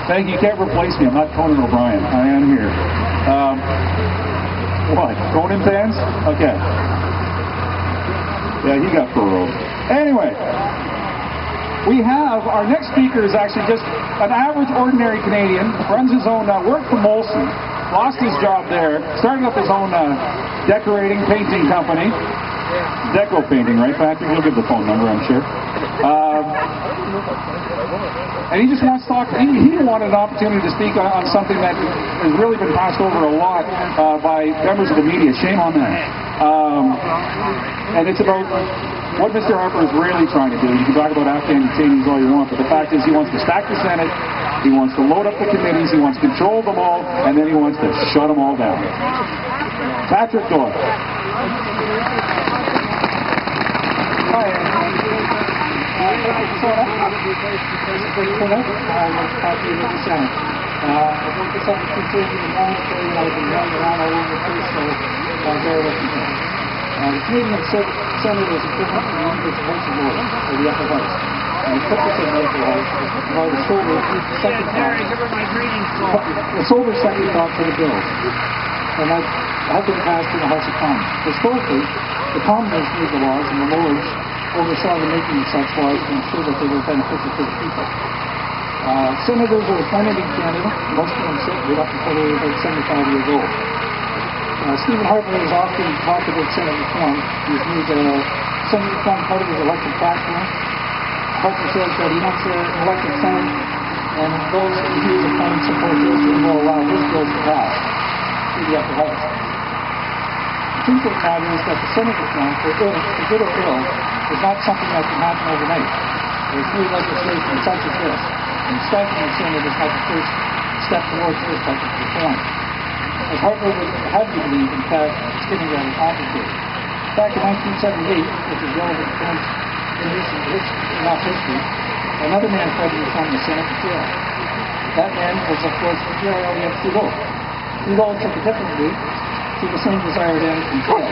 Thank you. You can't replace me. I'm not Conan O'Brien. I am here. What? Conan fans? Okay. Yeah, he got prorogued. Anyway, we have our next speaker is actually just an average, ordinary Canadian. Runs his own work from Molson. Lost his job there. Started up his own decorating, painting company. Deco painting, right, Patrick? You'll give the phone number, I'm sure. And he just wants to talk. He wanted an opportunity to speak on something that has really been passed over a lot by members of the media. Shame on that. And it's about what Mr. Harper is really trying to do. You can talk about Afghan detainees all you want, but the fact is he wants to stack the Senate, he wants to load up the committees, he wants to control them all, and then he wants to shut them all down. Patrick Doyle. Hi, I'm happy with the Senate. I think the Senate continues to be monitoring. I've been running around all over the place, so bear with me. The Canadian Senate is equivalent to the English House of Lords, or the Upper House. And the purpose of the Upper House is to provide a sober second thought to the bills. And that has been passed in the House of Commons. Historically, the Commons made the laws, and the Lords oversaw the making of such laws to ensure that they were beneficial to the people. Senators are appointed in Canada. Most of them sit right up until they were about 75 years old. Stephen Harper has often talked about Senate reform. He's made Senate reform part of his elected platform. Harper says that he wants an elected Senate, and those who use appointed support bills and will allow his bills to pass through the upper house. The truth of the matter is that the Senate reform, for good or ill, is not something that can happen overnight. There's new legislation such as this, and striking the Senate is not the first step towards this type of reform. As Harper would have you believe, in fact, it's getting rather complicated. Back in 1978, which is relevant terms in history, another man tried to reform the Senate and failed. That man was, of course, Doyle. Doyle took a different route to the same desired end and failed.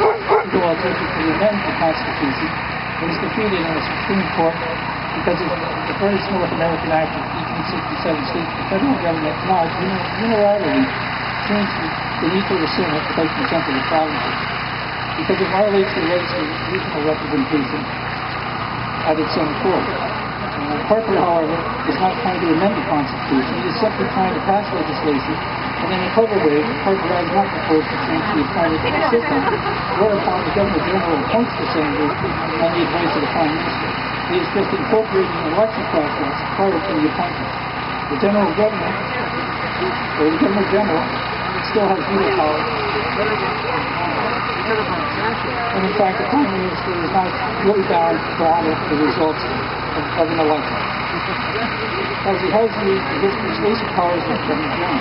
Doyle attempted to amend the Constitution and was defeated in the Supreme Court because of the British North American Act of 1867 states the federal government cannot unilaterally change the need for the Senate without consent of the provinces, because it violates the rights of regional representation at its Senate court. Harper, however, is not trying to amend the Constitution. He is simply trying to pass legislation, and in a clever way, Harper has not proposed to change the appointed system, whereupon the Governor General appoints the Senators on the advice of the Prime Minister. He is just incorporating an election process prior to the appointment. The General Governor, or the Governor General, still has veto power. And in fact, the Prime Minister is not really bound to honor the results of an election, as he has used his persuasive powers as Governor General.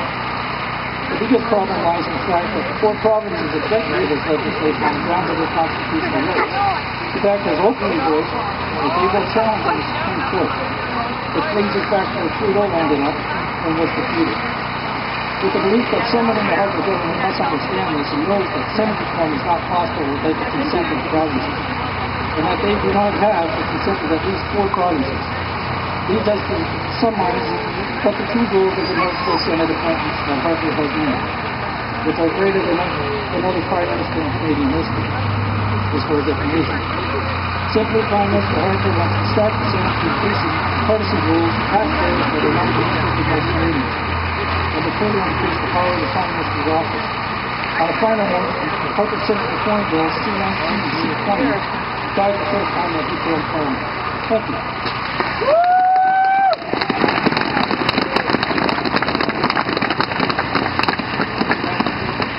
The biggest problem lies in the fact that the 4 provinces objected to this legislation on the grounds of their constitutional rights. Quebec has openly voiced that they will challenge the Supreme Court, which brings us back to where Trudeau landed up and was defeated. With the belief that someone in the Harper government must understand this and knows that Senate reform is not possible without the consent of the provinces, and that they do not have the consent of at least 4 provinces. Leads us to some minds but the 2 goals of the multiple Senate appointments that Harper has made, which are greater than another Prime Minister in Canadian history, is for definition. Simply, Prime Minister Harper wants to stack the Senate to increasing partisan rules, pass bills that are not beneficial to most Canadians, and to further increase the power of the Prime Minister's office. On a final note, the Harper Senate Reform Bill C-19 and C-20 died the first time that he failed Parliament. Thank you.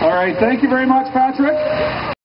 All right, thank you very much, Patrick.